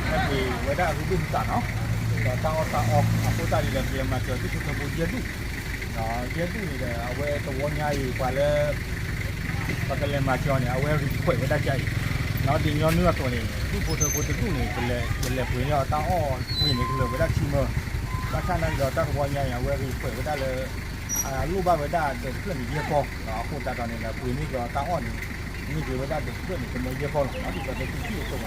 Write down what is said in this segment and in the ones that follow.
那对外头是不大孬，到不大的边嘛，就是全部接住，接住你的外头我伢也过来，把个来嘛叫呢，外头会外头家，然后顶要那多呢，不住呢，不要到会呢个外头去么，把看那个到我伢外头会外头了。路把伟大的个你也高，然后达到那个规那个大奥呢，你给伟大的个你怎么也高了，然后这个必须是吧？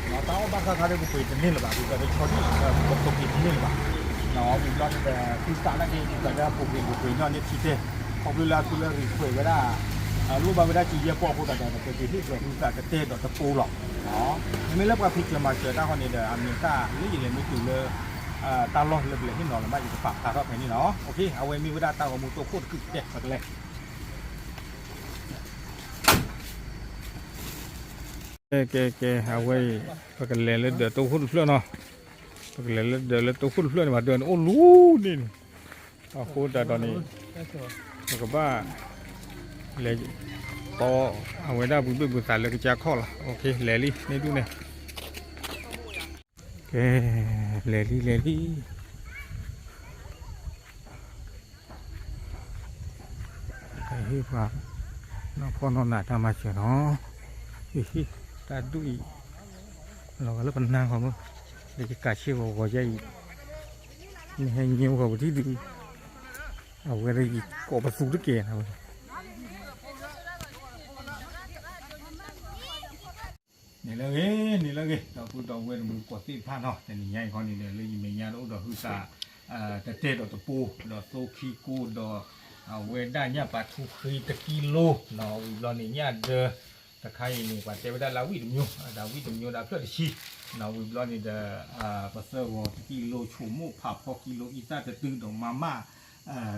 然后大奥把它这个规定了吧，这个桥底不给定了吧？然后我们那个第三那个这个不规那你提的，后边来出来规伟大，路把伟大就也高不达到的，这这个路在这带到这坡了，你们那边皮子嘛，这大号你的阿米达，你也没丢了。ตาล้อเล็กๆที่หนอนละมาอยู่ปากตาเขาแค่นี้เนาะโอเคเอาไว้มีเวลาตาเอามือตัวโคตรขึ้นเด็กมาเลยแกเอาไว้พักเล่นแล้วเดี๋ยวตัวหุ่นเพื่อนเนาะพักเล่นแล้วเดี๋ยวตัวหุ่นเพื่อนมาเดินโอ้รู้นี่เอาโคตรแต่ตอนนี้แล้วก็บ้าเลยต่อเอาไว้ได้บุญสารเลยก็จะข้อละโอเคเล่ลี่นี่ดูเนี่ยเลลี่ไอ้ที่ว่าน้องพ่อน้องหน้าทำมาเชียวเนาะฮิตาดุยเราก็เริ่มนั่งเขาเมื่อเด็กกาเชี่ยวก็ใหญ่ไม่ให้เงี้ยวเขาที่ดูเอาไว้ได้ก่อประสูตรเกณฑ์ครับนี่เลยเราพูดตรงเว้นมือกดที่ท่านเนาะแต่นี่ใหญ่คนนี้เลยยิ่งไม่ใหญ่แล้วดอกคือซาแต่เตะดอกตะปูดอกโซคีกูดอกเว้นได้เนี่ยปลาทูคีตะกิโลเนาะเราเนี่ยเด้อตะไคร้นี่ปลาเตะได้ลาวิดมิวดาเพื่อชีเนาะเราเนี่ยเด้อปลาเสือว่าตะกิโลชูมูผับพอกิโลอีซ่าจะตึงดอกมาม่า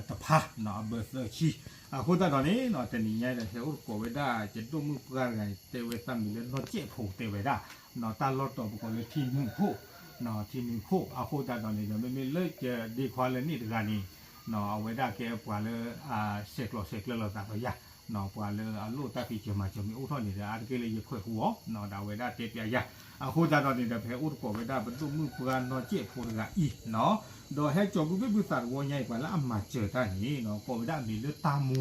ตะพะเนาะเบอร์เซอร์ชีคนตอนนี้เนาะแต่นี่ไงแต่เฮาก็เวด้าจะดูมือเปล่าไงเตเวซัมมีเนาะเจ็บผูเตเวด้าเนาะตาลอดต่อบุคคลเลยทีนึงผูเนาะทีนึงผูคนตอนนี้จะไม่เลิกจะดีควาเลยนี่ถึงการนี้เนาะเอาเวด้าแกปว่าเลยเสกเราตาก็ยาเนาะปว่าเลยลูกตาพี่จะมาจะมีอุทธรณ์นี่เดี๋ยวอาจจะเลยจะค่อยหัวเนาะดาวเวด้าเจ็บยาคนตอนนี้จะแพ้อุทธรณ์เวด้าเป็นดูมือเปล่าเนาะเจ็บผูถึงอีเนาะโดยให้จบด้วยบริษัทวัวใหญ่กว่าแล้วมาเจอท่านนี้เนาะก็ไม่ได้มีเลือดตามู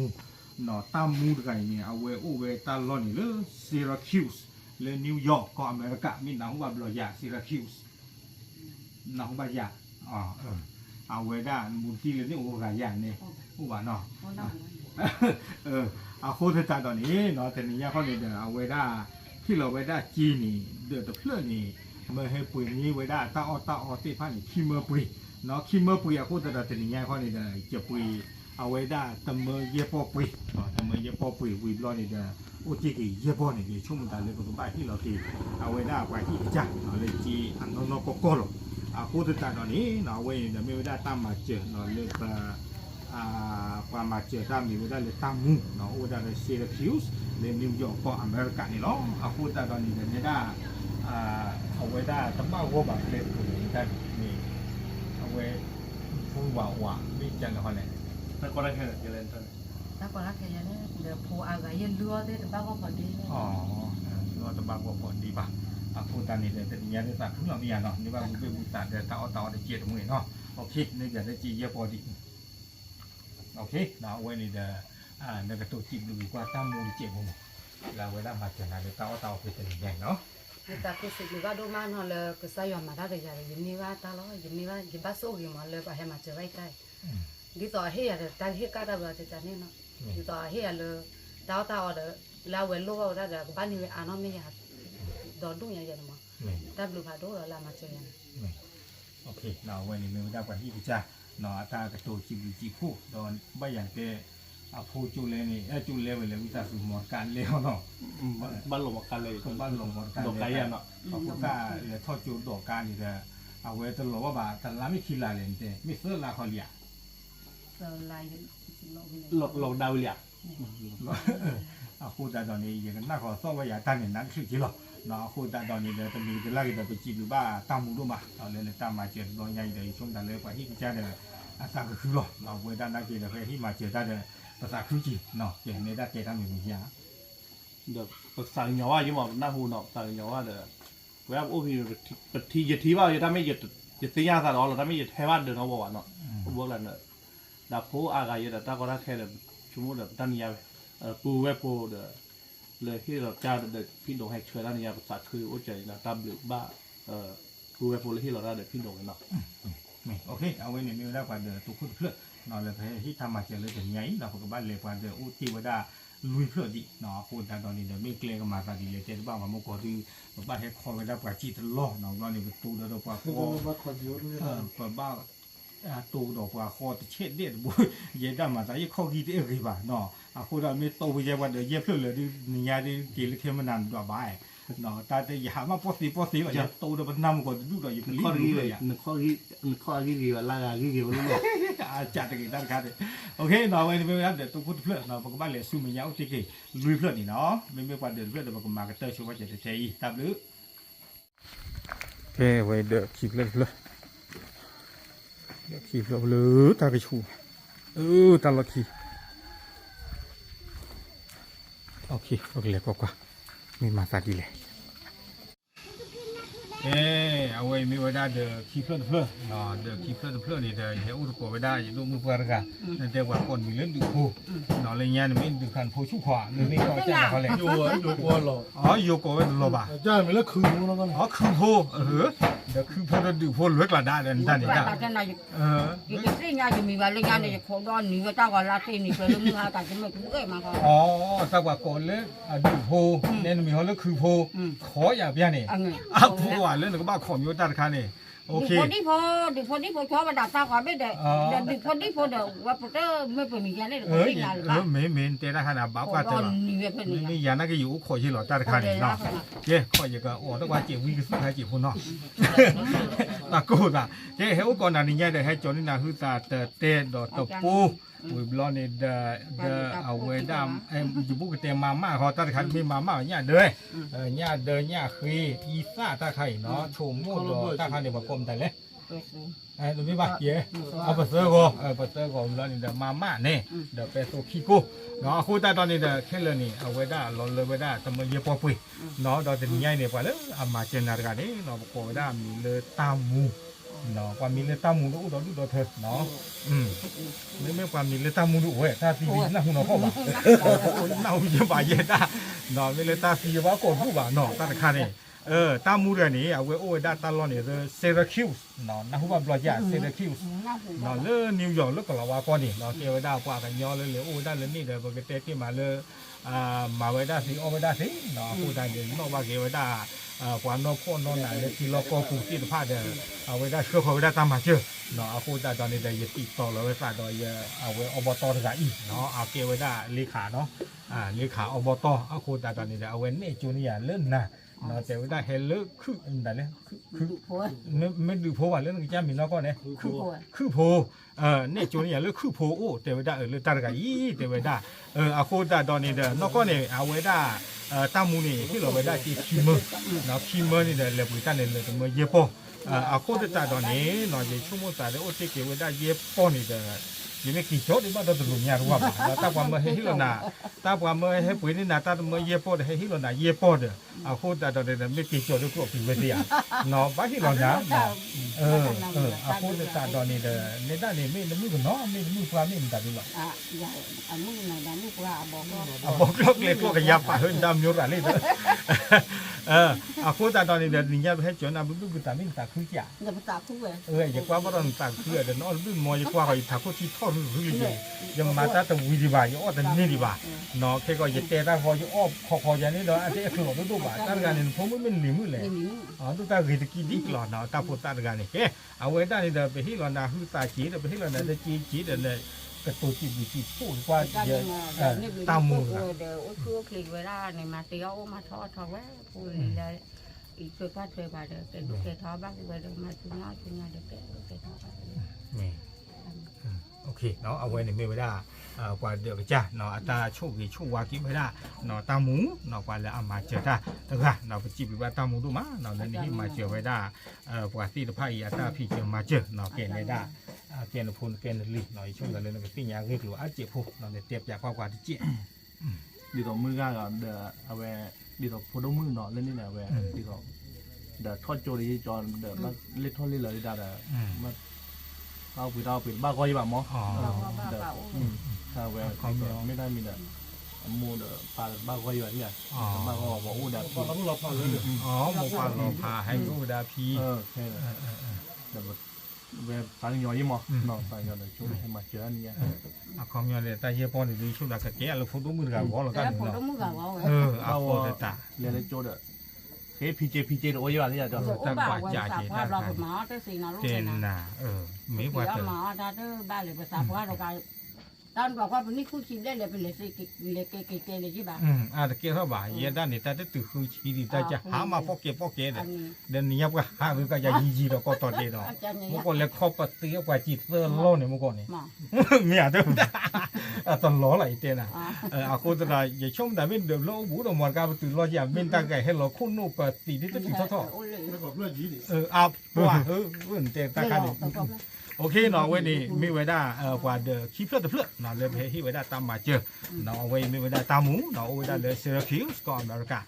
เนาะตามูกันเนี่ยเอาไว้ตาลอนนี่เลยซิราคิวส์เลยนิวยอร์กก็อเมริกามีหนังว่าบลอยาซิราคิวส์หนังว่ายาเอาไว้ได้มูลที่เลยนี่โอ้รายอย่างเนี่ยผู้ว่าเนาะเอาโคตรตาตอนนี้เนาะแต่นี่เขาเนี่ยเอาไว้ได้ที่เราไว้ได้จีนี่เดือดเพื่อนนี่เมื่อให้ปุ๋ยนี้ไว้ได้ตาออที่พันนี่ขี้เมื่อปุ๋ยเนาะขี้เมื่อปุ๋ยพูดแต่นี่เขาเนี่ยจะปุ๋ยเอาไว้ได้ตำเมย์เย็บปอปุ๋ยตำเมย์เย็บปอปุ๋ยวิบล้อนี่อุติกิเย็บปอนี่ช่วงมันตาเลยก็ต้องไปที่เราตีเอาไว้ได้ไว้ที่จ้าเลยจีอันนั้นก็หรอกพูดแต่ตอนนี้เนาะไว้เนี่ยไม่ได้ตามมาเจอเนาะเลยความมาเจอตามมีไว้ได้เลยตามมูเนาะไว้ได้เลยซีราคิวส์เลยนิวยอร์กก็อเมริกานี่หรอพูดแต่ตอนนี้เนี่ยได้เอาไว้ได้ตั้งบ้าหัวแบบเลยปุ๋ยได้นี่เอาไว้พูดว่าไม่จังเลยคนไหนถ้าคนละแค่จะเล่นท่านถ้าคนละแค่เนี่ยเดี๋ยวพูอะไรยันเรือได้แต่บ้าก็พอดีเรือแต่บ้าก็พอดีป่ะพูดตอนนี้เลยแต่เนี่ยในสัตว์ทุกอย่างมีเนาะนี่ว่ามึงเป็นบุตรเดี๋ยวต่อเดี๋ยวเจี๊ยบมึงเนาะโอเคนี่จะได้จีเยอะพอดีโอเคเนาะไว้นี่เดี๋ยวในกระตุ้นจีบดูกว่าตั้มมูเจี๊ยบมึงเราไว้ได้มาเจอนะเดี๋ยวต่อไปเป็นยังไงเนาะแต่ก็สิ่งที่ว่าดูมาเนาะเลยก็ใส่ยอมมาได้เลยอย่างนี้ว่าตาล้ออย่างนี้ว่ายิ่งบ้าสู้ยิ่งมันเลยก็ให้มาเจอไว้ได้ดีต่อให้อะไรแต่ที่ก็ได้แบบจะนี่เนาะดีต่อให้อะไรดาวเดี๋ยวเราเวลาเราได้บ้านนี้อ่านไม่ยากดอนดุอย่างเงี้ยมั้งแต่บลูพาดูเรามาเจอยังโอเคเราไว้ในมือได้กว่าที่จะเนาะตากระโดดจีพูดอนไม่อย่างเตะพูดจูเลนี่จูเลเวลวิจารณ์สมองการเลี้ยวเนาะบ้านหลงกันเลยบ้านหลงหมดการดอกไก่เนาะเขาพูดว่าเลยทอดจูดอกการนี่จะเอาไว้ตลอดว่าบาแต่ละไม่คิดลายเลยเตะไม่เสื้อลาเขาเลียลายหลงดาวเลียพูดแต่ตอนนี้อย่างนั้นน่าขอซ่อมว่าอย่าตั้งอย่างนั้นคือจริงหรอเนาะพูดแต่ตอนนี้เดี๋ยวจะมีจะไล่เดี๋ยวไปจีบหรือว่าตามมูดูมาเอาเลยตามมาเจอโดยใหญ่เลยช่วงนั้นเลยกว่าที่จะเดี๋ยวอาสาก็คือหรอเราเวลาได้เจอเดี๋ยวที่มาเจอได้เดี๋ยวภาษาคือจีเนาะเจอในได้เจอทำอย่างนี้ยาเดี๋ยวภาษาเหนือว่ายิ่งบอกหน้าหูเนาะภาษาเหนือว่าเดี๋ยว เวลาโอ้พี่ทีจะทีว่าจะทำไม่จะตียาซะหรอเราทำไม่จะแทว่าเดินเอาบ่วะเนาะบอกแล้วเนาะดาโพอากาศตาก็ได้แค่ชั่วโมงตั้งยาปูเว็บโปเลยที่เราเจ้าเด็กพี่โดให้ช่วยตั้งยาภาษาคือโอ้ใจนะตามหรือบ้าปูเว็บโปเลยที่เราได้เด็กพี่โดเนาะโอเคเอาไว้ในมือแล้วกว่าเดือตุกเพื่อนอนเลยที่ทำมาเจอเลยเป็นไงเราก็บ้านเลยกว่าเดืออุทิวดาลุยเพื่อดิเนาะคนตอนนี้เดี๋ยวไม่เกรงกันมาตอนนี้เลยเจ้าบ้านมาโมกอที่บ้านให้คอยไว้ได้กว่าจีตลอดเนาะตอนนี้ประตูเดี๋ยวกว่าคอเปิดบ้านตูดอกว่าคอตะเช็ดเด็ดบุยเย็นได้มาแต่ยังข้อกีเอ้ยบ่าเนาะคนเราไม่โตไปเยอะว่าเดี๋ยวเย็บเพื่อเลยที่นี่ยาที่กินแล้วเข้มมันนานกว่าบ่ายเนาะแต่อย่ามาปอสีว่าจะโตเดี๋ยวมันนำก่อนดูเราอยู่เป็นลิ้นเลยอ่ะนึกข้อกี้ว่าลากากี้ว่าลูกจัดกันด้านข้างเลยโอเคเนาะวันนี้ไม่รับเดี๋ยวตัวพูดเพื่อนเนาะพวกบ้านเลยสู้ไม่ยาวจริงๆลุยเพื่อนนี่เนาะไม่กว่าเดินเพื่อนเดี๋ยวพวกมากระเตยช่วยว่าจะใจตามหรือโอเคไว้เดี๋ยวขีดเลยเดี๋ยวขีดเราเลยตากระชูตาละขีโอเคเลยกว่ามีมาตาดีเลยเอาไว้มีไว้ได้เดี๋ยวขี้เพื่อนเนาะเดี๋ยวขี้เพื่อนนี่เดี๋ยวเหี้ยอุตโกไว้ได้ลูกมือเพื่อนกันนั่นเดี๋ยวว่าคนมีเรื่องดูผู้เนาะอะไรเงี้ยนี่ไม่ดูคันผู้ชุกขวาหรือไม่ก็แจ้งเขาเลยอยู่กลัวหรออยู่กว่าเป็นโลบ่ะจ้าไม่แล้วคืนแล้วกันคือผู้เดี๋ยวคือผู้เราดูผู้เล็กละได้เดี๋ยวนั่นนี่จ้ะอยู่ที่นี่อยู่มีว่าเรื่องนี้จะขอดอนนี่ว่าเจ้าก็ลาตีนี่เป็นเรื่องหาการจะไม่รู้มาก็แต่ว่าก่อนเลยดูผู้เนี่ยมีเขาเรื่องคือผู้ขออย่าเบี้ยนี่ผู้ว่าเรื่องก็บ้าของอยู่ตาคานี่โอเคคนที่พอชอบมาดับตาก่อนไม่ได้เดี๋ยวคนที่พอเดี๋ยวว่าพอเตอร์ไม่เป็นมีอะไรเลยคนที่งานหรือเปล่าไม่เตะได้ขนาดบ้ากว่าจะนี่ยานักอยู่ขอที่หล่อตาคานี่เนาะเย้ขออย่างก็โอ้ต้องว่าเจ็บวิ่งสุดท้ายเจ็บคนเนาะตะกูน่ะเย้เฮ้ยก่อนหน้านี้เนี่ยได้ให้จอนี่นะคือตาเตะดอกตะปูวิบล้อนี่เดเอาไว้ดำอยู่บุกเตะมาเขาตาคันมีมาเนี่ยเด้อเนี่ยคืออีซ่าตาไข่เนาะชมมูดตาคันเดี๋ยวมากลมแต่เลยตรงนี้ป่ะเย่เอาปัสเซอร์ก็แล้วนี่เดมาเนี่ยเดี๋ยวไปโซคิโก้เนาะคู่ตาตอนนี้เดแค่เลยนี่เอาไว้ได้ลอนเลยไว้ได้แต่เมื่อเยอะพอปุยเนาะตอนนี้ใหญ่เนี่ยไปแล้วอามาเจนนาร์กันนี่เนาะก็ไว้ได้มีเลยตามูเนาะความมีเลต้ามูดูดูเถอะเนาะไม่ความมีเลต้ามูดูเว้ยถ้าซีวีน่าหุ่นเขาบ้าน่าหุ่นจะบ้าเย็ดอ่ะเนาะมีเลต้าซีว่าก่อนผู้บ้าเนาะตาคันนี่ตามูเรื่องนี้เอาไว้โอ้ยด้านตาลอนเนี่ยเซราคิวส์เนาะน่าหุ่นบ้าบล็อกยาเซราคิวส์เนาะเรื่องนิวยอร์กเรื่องของเราว่าก่อนนี่เนาะเกี่ยวกับกว่ากันย้อนเลยโอ้ยด้านเรื่องนี้เดี๋ยวปกติที่มาเลยมาไว้ได้สิเอาไว้ได้สิเนาะผู้ใดเดี๋ยวนอกว่าเกี่ยวกับกว่านอกคนนอนไหนเลยที่เราก็ผูกที่ผ้าเดี๋ยวเอาไว้ได้เชื่อเขาไว้ได้ตามมาเชื่อเนาะเอาผู้ใดตอนนี้เดี๋ยวติดต่อเราไว้ฝากโดยเอาไว้อบตทางอีเนาะเอาเกี่ยวไว้ได้เลขาเนาะเลขาอบตเอาผู้ใดตอนนี้เดี๋ยวเอาไว้เนี่ยจูเนียเล่นนะเนาะแต่ว่าได้เฮลเลอร์คืออะไรเนี่ยคือไม่ดูโพว่าเรื่องนี้จะมีน้องก็เนี่ยคือโพเนี่ยจูเนี่ยเรื่องคือโพโอ้แต่ว่าได้เรื่องตาร์กายแต่ว่าได้เอาผู้ใดตอนนี้เดี๋ยวนอกก็เนี่ยเอาไว้ได้ตามูนี่ที่เราไว้ได้ที่คีเมอร์เนาะคีเมอร์นี่เดี๋ยวเราไปตั้งเนี่ยเราต้องมาเย็บปอเอาผู้ใดตอนนี้เนาะจะชั่วโมงตาเดี๋ยวโอ้ที่เกี่ยวไว้ได้เย็บปอนี่เดี๋ยวยังไม่กี่โจทย์ที่บ้านเราต้องรู้เนี่ยรู้ว่าเราตั้งความเมื่อให้ฮิโรนาตั้งความเมื่อให้ปุ๋ยนี่นาตั้งเมื่อเย็บปอดให้ฮิโรนาเย็บปอดเอาผู้ใดตอนนี้ไม่กี่โจทย์ที่พวกพี่เวทีอ่ะเนาะบ้านฮิโรนาเอาผู้ใดตอนนี้เดี๋ยวในด้านนี้ไม่ได้มือเนาะไม่ได้มือความไม่ได้ด้วยอันนี้ไหนด้านนี้ว่าบอกเลยพวกกันยับป่ะเฮ้ยดำยุ่งอะไรเลยเอาผู้ใดตอนนี้เดี๋ยวนี่ให้จนเอาบุบตาไม่ตาคือจ่าเดี๋ยวตาคู่อย่ากว่าว่าเราตาคือเดี๋ยวน้องบุบมอยกว่าเขาตาคู่ที่ทอดหรือยังมาตาตัววิธีบ่ายอ้อแต่นี่ดีบ่าเนาะแค่ก็จะเตะตาพอจะอ้อคออย่างนี้เนาะอันที่คือเราดูบ่าตาการเนี่ยผมไม่หนีมือเลยตัวตาคือตะกี้ดิกหล่อเนาะตาพูดตาการเนี่ยเอาไว้ได้เดี๋ยวไปที่หล่อนาคือตาจีเดี๋ยวไปที่หล่อนาจะจีเดี๋ยวเลยกระตุ้นจีพูดกว่าเยอะตามูนะเดี๋ยวคือคลิกเวลาเนี่ยมาเตี้ยวมาทอดไว้พูดเลยอีกช่วยก็ช่วยมาเดี๋ยวเป็นลูกเกทอบ้างเดี๋ยวมาชุนยาเดี๋ยวเป็นทอนี่โอเคเนาะเอาไว้ในเมื่อเวลากว่าเดือดจ้าเนาะตาโชคดีโชควากิไม่ได้เนาะตาหมูเนาะกว่าแล้วเอามาเจอได้ตั้งแต่เนาะไปจีบว่าตาหมูดูมาเนาะแล้วนี่มาเจอไว้ได้ปกติเราพายตาพี่เจอมาเจอเนาะเกณฑ์ไม่ได้เกณฑ์พูนเกณฑ์ลีเนาะช่วงนั้นเลยเราปิ้งยางก็คือว่าเจ็บพวกเนาะเจ็บจากกว่าที่เจี๊ยดีต่อมือกันก่อนเดี๋ยวเอาไว้ดีต่อพอดมือเนาะเล่นนี่แหละเว้ยดีต่อ เดี๋ยวทอดโจดีจอนเดี๋ยวมาเล็ดทอดเล็ดเลยได้แต่มาเราปิดบ้าก็ยี่บ้ามั้งเดี๋ยวถ้าแหวนไม่ได้มีแต่มูเดี๋ยวปลาบ้าก็ยี่บ้าที่ไหนบ้าก็บอกอู้เดี๋ยวเราพาเลย อ๋อหมกปลาเราพาให้ลูกดาพี ใช่เลยเดี๋ยวเวลาปลาหยอยี่มั้งเนาะปลาหยอเดี๋ยวช่วยให้มาเจออันนี้อะคอมยอเลยแต่เยปอนนี่ชุดละกะแกะแล้วฟุตมือกับวอลแล้วกัน ผม เนาะ ต้องมือกับว่า อะโคตตา เรียนได้โจเด้อเฮ้พีเจเดี๋ยวโอ้ยว่าที่จะจอด โอ้บ้าวันสาบว่าเราเป็นหมอแต่สิ่งนั้นลูก เจ เป็น น นะ น่ะไม่ว่า เดี๋ยว แต่ หมอถ้าเธอบ้านเลยภาษาว่าเราการตอนบอกว่าวันนี้คู่ชีได้เลยเป็นเลยสิเลยเกเลยใช่ป่ะ แต่เกี่ยวบ่าเยด้านนี่แต่ตึกคือชีดีแต่จะหามาพอเก็เด้ อันนี้ เดี๋ยวนี้ก็หาคือก็จะยีแล้วก็ตอนเดเนาะ อาจารย์ เมื่ เนี่ อย ก่อนเลยครอบปฏิกว่าจิตเสื้อโลเนี่ยเมื่อก่อนนี่ หมอ เมียเด้อตอนล้ออะไรเต้น่ะ อ่า อะโคตรอย่าชมแต่ไม่เดือดร้อนบูดมันก็ตื่นรออย่างเป็นตาไก่ให้เราคุ้นนูปฏิที่จะติดท่อ แล้วก็เพื่อนยีดิ อับว่าเตะตาคันนี่โอเคเนาะเว้ยนี่มีไว้ได้กว่าเดอคีเพื่อเพื่อเนาะเลยไปให้ไว้ได้ตามมาเจอเนาะไว้มีไว้ได้ตามหมูเนาะไว้ได้เลยเซอร์คิวสกอร์อเมริกา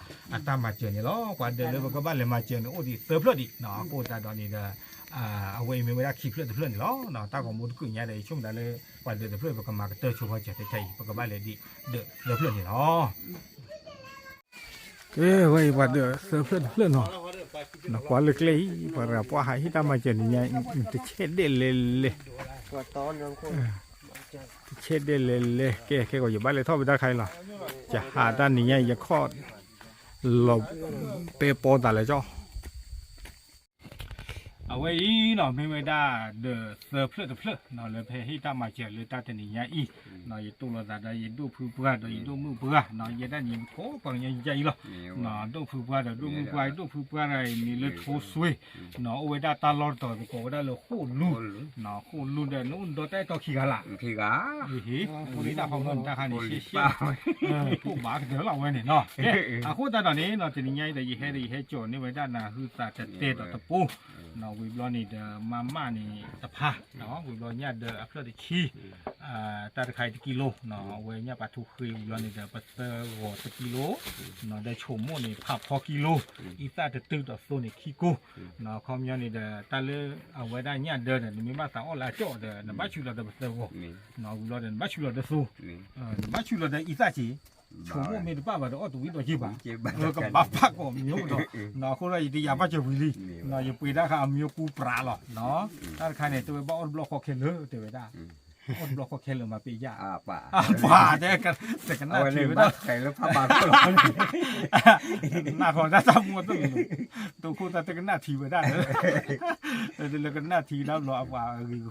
ตามมาเจอนี่ล้อกว่าเดอเลยก็บ้านเลยมาเจอโอ้ดิเซอร์เพื่อดิเนาะโคตรตอนนี้เด้อเอาไว้มีไว้ได้คีเพื่อนี่ล้อเนาะตาของมูลกุ่งใหญ่เลยช่วงนั้นเลยกว่าเดอเพื่อก็มาเตอร์ชัวร์เจอไทยก็บ้านเลยดิเดอเพื่อนี่ล้อไว้ว่าเดอเซอร์เพื่อเนาะนะกว่าเล็กเลยว่าเราพอหายที่ตามมาเจอนี่ไงจะเช็ดเด่นเลย ว่าตอนนั้นคน เช็ดเด่นเลยแกก็อยู่บ้านเลยท่อไปได้ใครหรอจะหาด้านนี้ไงจะคลอดเราเปโปแต่ละจ้อเอาไว้เนาะไม่ได้เดอเซอร์เพลเนาะเลยเพให้ตามมาเจอเลยตาตนี่ไงอีเนาะยตู้เราได้ยดูผู้เพื่อเนาะยดูมือเพื่อเนาะยได้ยินโคปังยังใหญ่หรอเนาะดูผู้เพื่อเนาะดูมือเพื่อดูผู้เพื่ออะไรนี่เลยโทสวยเนาะเอาไว้ได้ตาลอดต่อก็ได้เลยคู่ลุ่นเนาะคู่ลุ่นเด้อนู่นโดนแต่ต่อขี้กันละ ที่กะ เฮ้ยคนนี้ได้ของเงินได้คันนี้เชี่ยพวกบ้าเดี๋ยวเราไว้เนี่ยเนาะอ่ะคู่ตาตอนนี้เนาะจะนี่ไงแต่ยี่ให้โจนี่ไว้ด้านหน้าคือตาจะเตะต่อตะปูเนาะวิบล้อนี่เดมาม่านี่ตะพาเนาะวิบล้อเนี่ยเดอัพเดขี้ตาตะไคร้ตะกิโลเนาะเว้ยเนี่ยปลาทูคือวิบล้อนี่เดปัตเตอร์หัวตะกิโลเนาะได้ชมโมนี่ผับพอกิโลอีตาจะตื้อต่อโซนี่ขี้กูเนาะคอมยานี่เดตาเลเอาไว้ได้เนี่ยเดนี่มีมาตาออลาจ่อเดนะบ้าชูลาเดปัตเตอร์หัวเนาะวิบล้อเดบ้าชูลาเดโซบ้าชูลาเดอีตาจีชมโมมีป้าว่าเอาตัววิตัวจีบก็บ้าปักก็มีอยู่เนาะเนาะคนละอีที่ยาบ้าจะวิลีเนาะอย่าไปได้ค่ะมีกูปลาหรอเนาะถ้าใครเนี่ยตัวบ้าออนบล็อกก็เคลื่อนตัวไปได้ออนบล็อกก็เคลื่อนมาปียา ป่า ป่าแต่กันหน้า เอา ที เลย ไม่ บ้า ได้ ไข่แล้วพาบาก็หลง หน้าของตาจำมัวตัวคู่ตาแต่กันหน้าทีไม่ได้แล้วกันหน้าทีแล้วรอว่า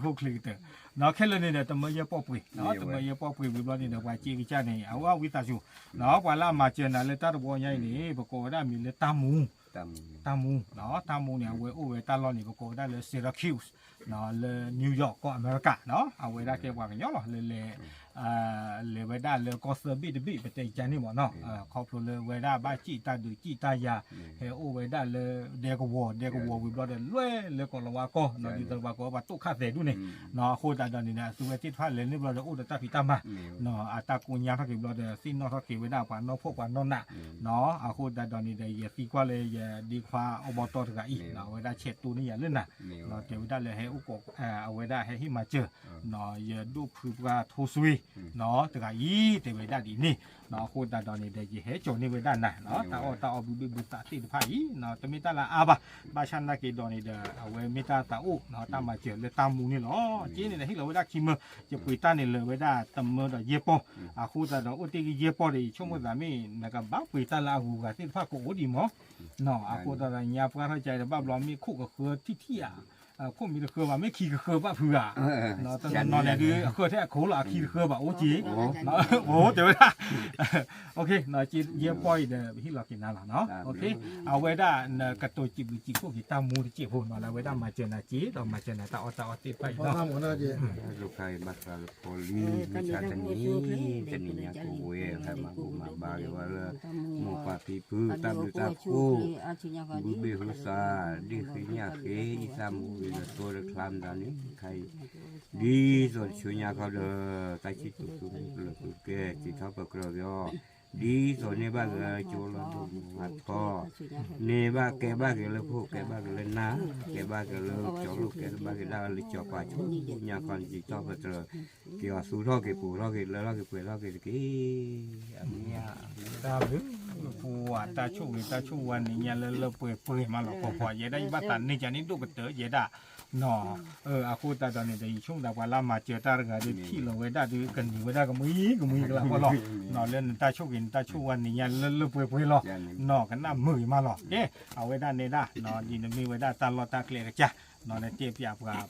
พวกคลีเตอร์เนาะแค่เลยเนี่ยตัวเมื่อป้อปุยเนาะตัวเมื่อป้อปุยวิบล้อนี่เดี๋ยวว่าจีวิจารณ์เนี่ยเอาว่าวิตาชูเนาะว่าล่ามาเจอน่ะเลยตาตัวใหญ่นี่ปกติได้มีเลยตามูตามูเนาะตามูเนี่ยเว้ยโอ้เว้ยตาลอนี่ปกติได้เลยซิราคิวส์เนาะเลยนิวยอร์กก็อเมริกาเนาะเอาไว้ได้แค่ว่ากันย่อหรอเลยไว้ได้เลยก็เซอร์บิดบิไปเตะจันนี่หมดเนาะครอบครัวเลยไว้ได้บ้าจีตาดูจีตายาเฮโอไว้ได้เลยเด็กวัววิบล้อเดินลุยเลยก็ละว่าก็เนาะดีตัวว่าก็ว่าตุกข้าเสดูนี่เนาะโคตรตานี่นะสุเวติฟ้าเลยนี่บล้อเดินโอ้ตาพิตามาเนาะอาตากุญยาทักกิบล้อเดินซินนอทักกิไว้ได้กว่าน้องพวกกว่าน้องน่ะเนาะอาโคตรตานี่ได้ยาซีกว่าเลยยาดีกว่าอบตตกอีเนาะไว้ได้เช็ดตัวนี่อย่าเล่นน่ะเนาะเดี๋ยวไว้ได้เลยให้อุกเอาไว้ได้ให้หิมาเจอเนาะยาดูคือว่าโทสวีเนาะตกอีเดี๋ยวไว้ได้ดีนี่เนาะโคตรตานี่ได้ยี่ให้โจนี่ไว้ได้น่ะเนาะตาอบุตาติดพายเนาะแต่ไม่ตาละอาบาชันนักกีฬานี่เด้อเอาไว้ไม่ตาตาอุเนาะตามมาเจอเลยตามมูนี่หรอจีนี่ให้เราไว้ได้คิมจะปุยตานี่เลยไว้ได้ตำมือเด้อเย็บปออาโคตรอุติเย็บปอดิช่วงเวลาไม่นะครับบ้าปุยตาละหูกับที่พาโกโอดีมั้งเนาะอาโคตรเนี่ยพวกเข้าใจแต่บ้าเรามีคู่กับคือที่พวกมีแต่คือว่าไม่ขี่กับคือบ้าเผื่อเนาะตอนนอนเนี่ยคือคือแท้โคละขี่คือแบบโอ้จีเนาะโอ้เดี๋ยวนะโอเคเนาะจีเย็บปอยเด้อที่เรากินนั่นแหละเนาะโอเคเอาไว้ได้กระตัวจีพวกที่ตามมูที่จีพวกเนาะแล้วไว้ได้มาเจอนะจีต่อมาเจอนะตาอติไป พอ เนาะ ทำกันนะเจ๊ ลูกใครมาสารพลีวิชาตันนี้จะนี่ยกูเวให้มาบุมาบาริวาลโมปาปีพื้นตาบุตาคูบุบิฮุสาดิขิญาเคอิสามูวิลโตรคลามดานี้ใครดีส่วนชุญญาเขาเด้อใต้ชิตุสุนเลตุเกจิเขาประกรอบยอ ดีส่วนนี้บ้าก็โจลดูมาทอนี่บ้าแกบ้าก็เลยพูดแกบ้าก็เลยนะแกบ้าก็เลยโจลูกแกบ้าก็ได้เลยจอป่าชุญาคนจีจอไปเจอเกี่ยวสู้ท่อเกี่ยวปูท่อเกี่ยวแล้วเกี่ยวแล้วเกี่ยวกี่อันนี้ ตาบึปูอ่ะตาชูตาชูวันนี้เนี่ยเลเปื่อยมาหรอกพอเยได้บ้าตันนี่จะนี่ดูกเต๋อเยด้าเนาะอากูตาตอนนี้จะช่วงดาวลามาเจอตาเรื่องที่เราเวด้าดูกันอยู่เวด้าก็มือกันก็หรอกเนาะเล่นตาชูกินตาชูวันนี้เนี่ยเลเปื่อยหรอกเนาะกันน้ำมือมาหรอกเด้เอาเวด้าเนี่ยด้าเนาะยินมีเวด้าตาลอตาเกลียจ้ะเนาะในเจี๊ยบยาบกับ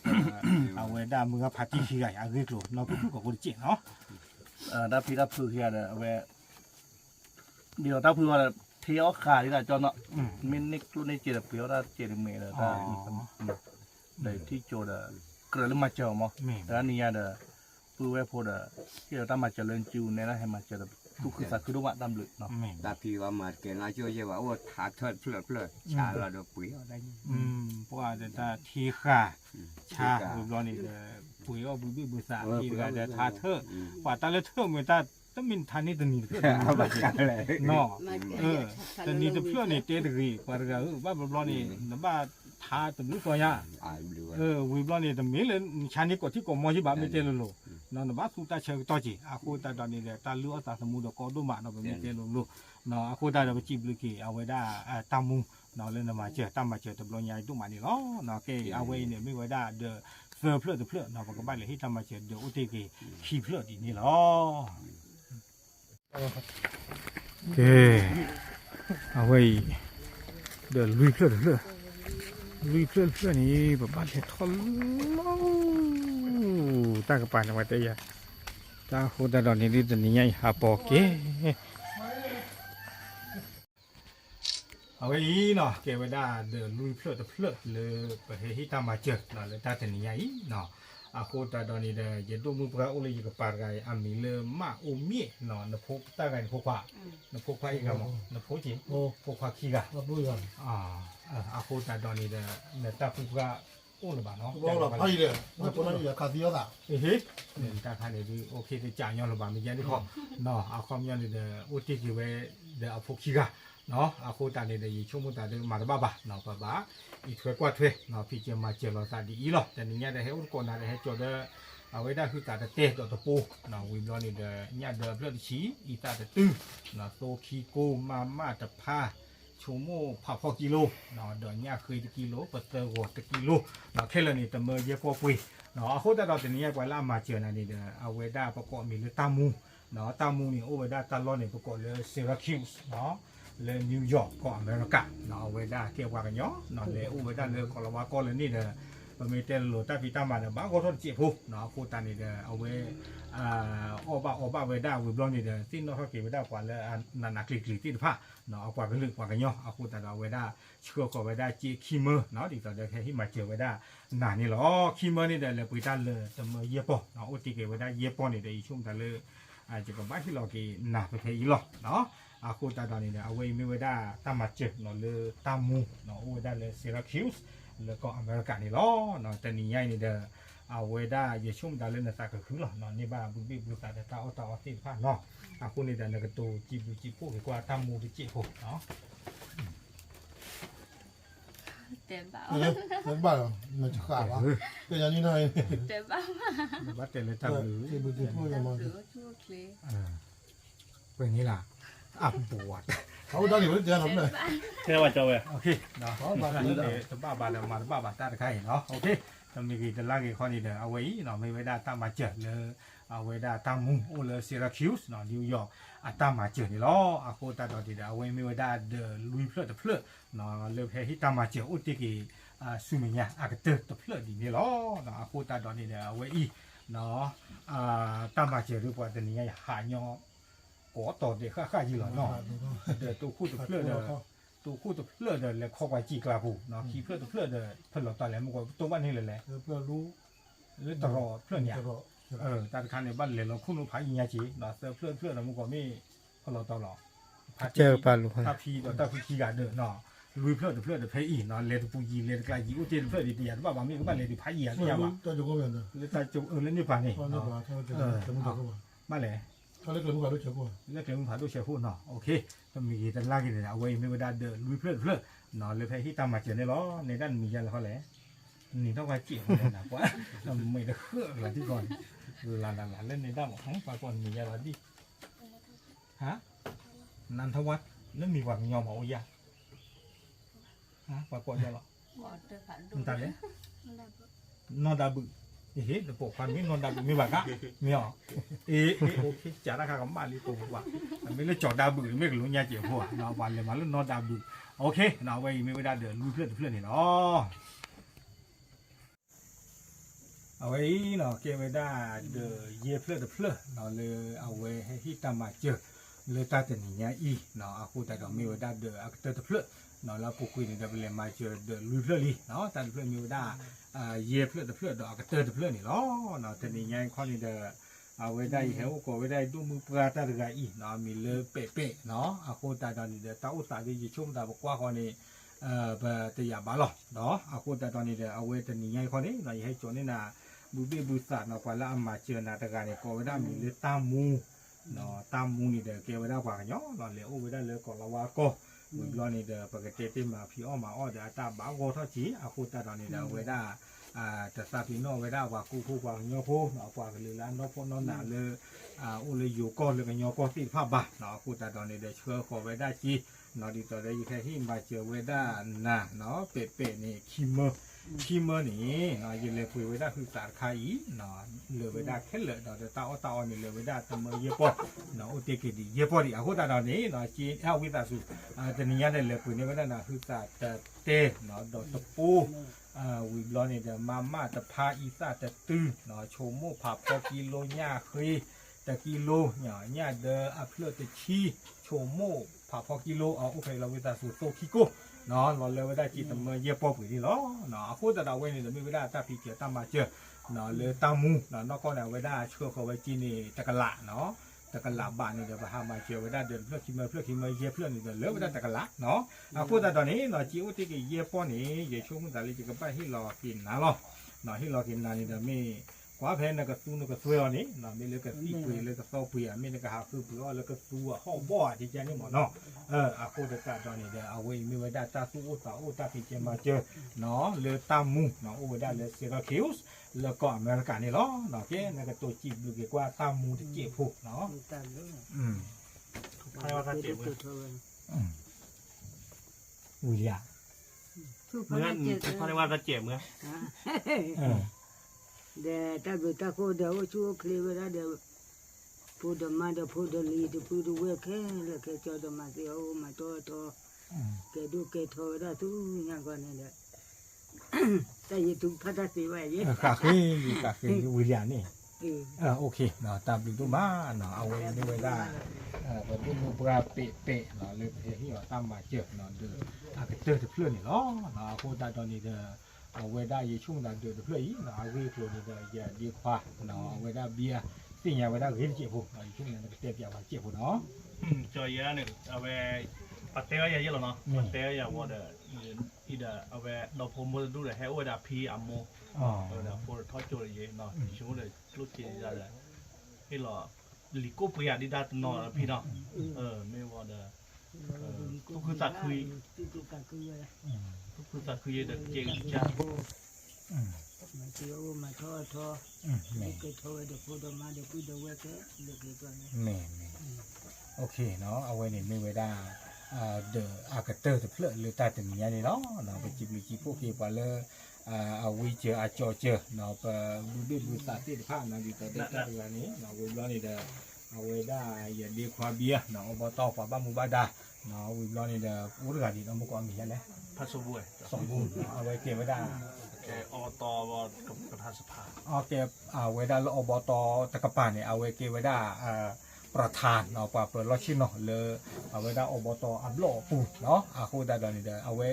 เอาเวด้ามือพัดที่ขี้ไก่อาริโกเนาะพูดกับคนเจี๊ยเนาะถ้าพี่รับพื้นที่เนี่ยเอาไว้เดี๋ยวถ้าพื้นว่าเที่ยวขาที่ไหนจอเนาะมินิกรุ่นในเจ็ดเปียวถ้าเจ็ดเมตรถ้าในที่โจดเกลือแล้วมาเจอมั้งแล้วนี่เด้อพื้นไว้พอเด้อที่เราตั้งมาเจริญจิวเนี่ยนะให้มาเจอทุกคือสักคือดูว่าดำลึกเนาะตาพี่ว่ามาเกณฑ์อาช่วยใช่ว่าโอ้ถาเถิดเพลิดชาเราเดือปุ๋ยอะไรนี่เพราะว่าจะทีขาชาบุญร้อนนี่ปุ๋ยว่าบุญบุญสาทีก็จะทาเถอะว่าตาเลเถอะเหมือนตาต้องมีทานนี่ตัวนี้เพื่อแบบกันเลยเนาะตัวนี้จะเพื่อนี่เตะตะกี้ว่าก็ว่าบุญร้อนนี่น้ำบ้าทาตัวนี้ตัวเนี้ยบุญร้อนนี่ตัวมีเลยชานี่ก็ที่ก็มอจิบะไม่เตะเลยลูเนาะน้ำบ้าสุตาเชิงต่อจีอาคูตาตอนนี้เลยตาลู่ตาสมุดก็ดูมาเนาะไม่เตะลูเนาะอาคูตาเราไปจีบลูกเอาไว้ได้ตามุเนาะเล่นมาเจอตามมาเจอตัวใหญ่ตุ้มมานี่เนาะเนาะแกเอาไว้เนี่ยไม่ไว้ได้เด้อเฟื่อเพลิดเนาะก็บ้านเลยที่ตามมาเจอเดี๋ยวอุติกีขี้เพลิดอีนี่เนาะโอเคเอาไว้เดี๋ยวลุยเพลิดนี่แบบบ้านเห็ดทอลตากระปานเอาไว้แต่ยาตาโคตรดอนนี่ดิจะนี่ไงหาปอกเกเอาไว้เนาะเก็บไว้ได้เดี๋ยวลุยเพลิดเลยไปที่ตามมาเจอเนาะเลยตาจะนี่ไงเนาะอาโคตรดอนนี่เดี๋ยวจะดูมือพระอุลิยกับปากไก่อามีเลยมาอุมีเนาะนพกตาไก่นพกผ้านพกผ้าอีกแล้วมั้งนพกจีพกผ้าขี้กะรู้ยังอาโคตรดอนนี่เดี๋ยวเนี่ยตาพกผ้าอุ้งหรือเปล่าเนาะว่าเราไปเลยว่าคนนั้นอยู่คาซิโอตาเฮ้ยเนี่ยตาข้าเนี่ยดูโอเคจะจ่ายย้อนหรือเปล่าไม่ใช่ที่เขาเนาะเอาความย้อนเดี๋ยวอุติกิไว้เดี๋ยวเอาพกขี้กะเนาะอาโคตรเนี่ยเดี๋ยวช่วงมุตาเดี๋ยวมาบ้าเนาะบ้าอีกถ้วยกว่าถ้วยเนาะพี่เจ้ามาเจอเราซาดีอีหรอแต่เนี่ยเดี๋ยวให้อุปกรณ์อะไรให้จดเด้อเอาไว้ได้คือตาเตะตัวตะปูเนาะวิมลนี่เดี๋ยวเนี่ยเดี๋ยวเพื่อนชี้อีตาเตื้อเนาะโตคีโกมาตะพาชั่วโมงพอกิโลเนาะเดี๋ยวเนี่ยคือกิโลปัตเตอร์หัวตะกิโลเนาะแค่ละนี่แต่เมื่อเยอะกว่าปุยเนาะอาโคตรเราแต่เนี่ยกว่าล่ามาเจอนะนี่เดี๋ยวเอาไว้ได้ประกอบมีเลยตามูเนาะตามูนี่เอาไว้ได้ตาล้อนี่ประกอบเลยเซราคิวส์เนาะเลยนิวยอร์กก็อเมริกาเนาะเอาไว้ได้เกี่ยวกับกันเนาะเนาะเลยเอาไว้ได้เลยคอลาวาก็เลยนี่เด้อมีเตลโลตาพิตามาเด้อบางคนจีบผู้เนาะโคตานี่เด้อเอาไว้ออบาไว้ได้วิบลอนนี่เด้อสิ้นเนาะเขาเก็บไว้ได้กว่าแล้วนักกรีที่ผ้าเนาะเอากว่ากันลึกกว่ากันเนาะเอาโคตาเอาไว้ได้เชื่อก็ไว้ได้จีคีเมอร์เนาะดีต่อเดี๋ยวแค่ที่มาเจอไว้ได้หนานี่หรอคีเมอร์นี่เด้อเลยปุยตาเลยแต่เมื่อเยปอเนาะอุติเก็บไว้ได้เยปอนี่เด้อช่วงตาเลยอาจจะเป็นบ้านที่เราเก็บหนาไปเทอีหรอเนาะอาโคตาตอนนี้เนี่ยเอาไว้ไม่ไว้ได้ตามมาเจอเนาะเลยตามมูเนาะเอาไว้ได้เลยเซราคิวส์แล้วก็อเมริกานี่ล้อเนาะแต่นี่ใหญ่นี่เด้อเอาไว้ได้ยชุ่มดาเลนตาก็คือหรอเนาะนี่บ้าบุบิบุตาแต่ตาเอาที่ผ้าเนาะอาคุณนี่เด้อเนี่ยก็ตัวจีบพวกดีกว่าตามมูไปจีบพวกเนาะเต็มบ้าเต็มบ้าเหรอมันจะขาดวะเป็นอย่างนี้หน่อยเต็มบ้าบ้าเต็มเลยทำหรือที่บุตรพูดกันมาเป็นอย่างนี้ล่ะปวดเขาตอนนี้มันเจอหนุ่มเลยแค่ว่าจะเว้โอเคเนาะบ้าบ้าเดี๋ยวมาบ้าตาใครเนาะโอเคทำมีกี่ตลาดกี่ข้อนี้เดี๋ยวเอาไว้เนาะไม่ไว้ได้ตามมาเจอเลยเอาไว้ได้ตามมุมโอเลยเซราคิวส์เนาะนิวยอร์กตามมาเจอนี่ล้ออาโคตาตอนที่เดี๋ยวเอาไว้ไม่ไว้ได้เดลุยเพลิดเนาะเลือกให้ที่ตามมาเจออุติกีซูมิเนี่ยก็เติร์ดเพลิดดีนี่ล้อเนาะอาโคตาตอนนี้เดี๋ยวเอาไว้อีเนาะตามมาเจอหรือว่าตอนนี้หายอก็ต่อเด็กข้าอยู่หรอเนาะเดี๋ยวตัวคู่ตัวเพลิดเดี๋ยวตัวคู่ตัวเพลิดเดี๋ยวเลยข้อไว้จีกลาบูเนาะขี่เพลิดตัวเพลิดเดี๋ยวเพลิดตอนแรกมันก็ตัวบ้านนี่เลยแหละเพื่อรู้หรือตลอดเพลิดเนี่ยตอนคันในบ้านเลยเราคู่นู้นพายยิงยาจีเนาะเพลิดเรามันก็ไม่เพลิดตลอดเจอปลาลูกถ้าพีต่อตาพีขี่กันเด้อเนาะลุยเพลิดเพย์อีเนาะเลยตัวปูยีเลยไกลยีอุเทนเพลิดดีๆว่าบางมีก็บ้านเลยดีพายยีเนี่ยว่าตัวจุกก็เหมือนเดิมเลยตาจุกเลยนี่ป่านนี่บ้านเลย他那个路把都吃过， လက်ကလေးမှာတို့ချက်ဖို့နော်โอเคသမီးတလာကြီးနေအဝေးမေဝဒါဒလူဖလက်ဖလက်နော်လေဖေဟီတမချနေလောနေကန်မီရလဟလေနေတော့ကကြည့်နေတာကွာမေတခရလာဒီကောလာလည်းနေတော့ဟမ်ပါကောမီရလာဒီဟာနန်ထဝတ်လည်းမီဝါညောင်းမအောင်ရဟာပါကောရလားမတလည်းနော်ဒါဘူးเฮ้ยปกพันไม่นอนดับไม่บ้ากะไม่อ๋อโอเคจ่าราคากับบ้านนี่ปกว่าไม่เลยจอดดับไม่รู้เนี่ยเจ็บหัวเนาะวันเลยมาแล้วนอนดับโอเคเนาะไว้ไม่ได้เดือดลุยเพื่อนนี่เนาะเอาไว้เนาะเกไม่ได้เดือดเย่เพื่อนเนาะเลยเอาไว้ให้ที่ตามมาเจอเลยตาแต่เนี่ยอีเนาะakuแต่ก็ไม่ได้เดือดakuเตือนเพื่อนเนาะแล้วพวกคุยนี่จะเป็นมาเจอเดือดลุยเพื่อนเนาะแต่เพื่อนไม่ได้เย่เพื่อนดอกกระเตอร์เพื่อนนี่ล้อเนาะแต่นี่ไงข้อนี้เด้อเอาไว้ได้เหวก็ไว้ได้ดูมือปลาตาเรืออีเนาะมีเลยเป๊ะเนาะอาโคตาตอนนี้เด้อตาอุตส่าห์จะชุ่มตาบอกว่าข้อนี้แต่อย่าบ้าหรอกเนาะอาโคตาตอนนี้เด้อเอาไว้แต่นี่ไงข้อนี้เนาะให้โจนี่นะบูเบบูสัตเนาะพอละมาเจอนาตะการเนี่ยก็ไว้ได้มีเลยตามมูเนาะตามมูนี่เด้อเกไว้ได้กว่าเนาะเนาะเลยโอ้ไว้ได้เลยก็ละว่าก็มือล้อนี่เด้อปกติที่มาพี่อ้อมาอ้อเด้อตาบ้าโกเท่าจีอาโคตาตอนนี้เด้อไว้ได้แต่ซาพิโนไว้ได้ว่ากูว่าโยโพเนาะกว่ากันเลยแล้วเนาะพนน่ะเลยอุเลยอยู่ก็เลยกันโยก็ติดภาพบ่เนาะกูแต่ตอนนี้เดี๋ยวเชื่อขอไว้ได้จีเนาะดีต่อได้แค่ที่มาเจอไว้ได้น่ะเนาะเป๊ะนี่คิมเมอร์นี่เนาะยังเลยคุยไว้ได้คือสารคายเนาะเหลือไว้ได้แค่เหลือเนาะแต่ตานี่เหลือไว้ได้แต่เมื่อเยปอเนาะอุติกิดีเยปอดิกูแต่ตอนนี้เนาะจีเอาวิตาสุแต่นี่ยังได้เหลือคุยนี่ไว้ได้น่ะคือสารเตเนาะดอกตะปูวิบล้อนี่เดี๋ยวมาตะพาอีสาตะตื้อเนาะโชโมผับพอกิโลหญ้าเคยตะกิโลเนี่ยเดออัพเลตะชีโชโมผับพอกิโลเอาโอเคเราไปตาสูโตคิโกเนาะเราเลยไว้ได้จีตะเมย์เยปอปุ๋ยนี่ล้อเนาะโคตรดาวเว้นี่ไม่ได้ตาพีเกียตามมาเจอเนาะเลยตามูเนาะนอกก็เนี่ยไว้ได้เชื่อเขาไว้จีนี่ตะกะละเนาะตะกะละบ้านนี่เดี๋ยวไปหามาเจอไว้ได้เดินเพื่อคิมเมย์เยเพื่อนนี่เดินเลือกไว้ได้ตะกะละเนาะพูดแต่ตอนนี้เนาะจีอุติกิเยปอนี่เยช่วงแต่เลยจะก็ไปให้รอกินนะล้อเนาะให้รอกินนานนี่เดี๋ยวมีกว่าแพนก็สู้ก็สวยอันนี้เนาะมีเลยก็ตีปุยเลยก็เศร้าปุยมีเลยก็หาคือปุยแล้วก็สู้ห้องบ่อที่เจนี่หมดเนาะพูดแต่ตอนนี้เดี๋ยวเอาไว้มีไว้ได้ตาสู้ตาพิจมาเจอเนาะเลยตามมูเนาะเอาไว้ได้เลยเซราคิวส์แล้วก็อเมริกันนี่ล้อเนาะแค่นั่นก็ตัวจีบดูดีกว่าตามมูที่เจ็บผูกเนาะใครว่าถ้าเจ็บมือ อุ้ยอ่ะ เมื่อเขาเรียกว่าถ้าเจ็บเมื่อ เดี๋ยวตาเบิดตาโคเดี๋ยวช่วยเคลียร์เดี๋ยวพูดมาเดี๋ยวพูดลีเดี๋ยวพูดเวกแค่แล้วแค่จอดมาเสียวมาโตแกดูแกโทรได้ทุกอย่างก่อนนี่แหละแต่ยังถูกพัฒนาไว้เยอะ กาเคอุ้ยอ่ะนี่โอเคเนาะตามดูมาเนาะเอาไว้ในเวลาพอดูมือปลาเป๊ะเนาะเลยที่ว่าตามมาเจอเนาะเดือก็เจอเพื่อนนี่ล้อเนาะพูดแต่ตอนนี้เด้อเอาไว้ได้ช่วงนั้นเดือเพื่อนเนาะเอาไว้เพื่อนนี่เด้ออย่าดีกว่าเนาะเอาไว้ได้เบียร์สิ่งอย่างไว้ได้เรียนเจ็บหูเนาะช่วงนั้นก็เจ็บอย่างว่าเจ็บหูเนาะ จอยเยอะเนี่ยเอาไปปัตเตอร์เยอะเนาะปัตเตอร์อย่างว่าเดี๋ยวอีเดี๋ยวเอาไปเราพรมดูเลยให้ว่าเดี๋ยวพีอัมโมเดี๋ยวพอทอดจุดเยอะเนาะช่วงเดี๋ยวลูกจีนจะเลยให้เราลิโก้เปียดีด้านนอกพี่เนาะไม่ว่าเดี๋ยวทุกคือสัตว์คุยทุกคือสัตว์คุยเดี๋ยวเก่งจ้ามาเที่ยวมาทอไม่เคยโทรเดี๋ยวพูดมาเดี๋ยวพูดเวกแค่เด็กตัวนี้แม่โอเคเนาะเอาไว้นี่ไม่ไว้ได้เดออากาเตอร์เพื่อเลยตาแต่เมียนี่เนาะเนาะไปจีบพวกที่ไปเลยเอาวิเจอจอเจอเนาะไปบูตาที่ผ่านนะดีต่อได้เรื่องนี้เนาะวิบล้อนี่เด้อเอาไว้ได้อย่าดีความเบียเนาะอบตฝ่าบ้านมุบาดาเนาะวิบล้อนี่เด้ออุดกาดีเนาะมุกอมีอะไรพัสบุยสมบูรณ์เอาไว้เก็บไว้ได้อบตกับประธานสภาเอาเก็บเอาไว้ได้แล้วอบตตะกปาเนี่ยเอาไว้เก็บไว้ได้ประธานเนาะกว่าเปิดล็อตชินเนาะเลยเอาไว้ได้อบตอับโลปูเนาะคู่ได้ตอนนี้เด้อเอาไว้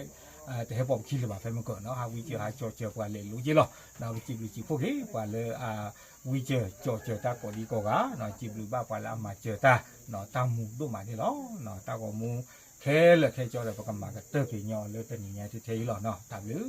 แต่ให้ผมคิดเลยว่าแฟนมันเกิดเนาะวิเจอหาจอเจอกว่าเลยรู้จีหรอเราจีบพวกนี้กว่าเลยวิเจอจอเจอตากอดีกว่าเนาะจีบบ้ากว่าแล้วมาเจอตาเนาะตามูดูมาที่หรอเนาะตากอมูแค่เลยแค่จอเลยประกำมาก็เติร์กี่ยอเลยเป็นอย่างเงี้ยที่เที่ยวหรอเนาะตามหรือ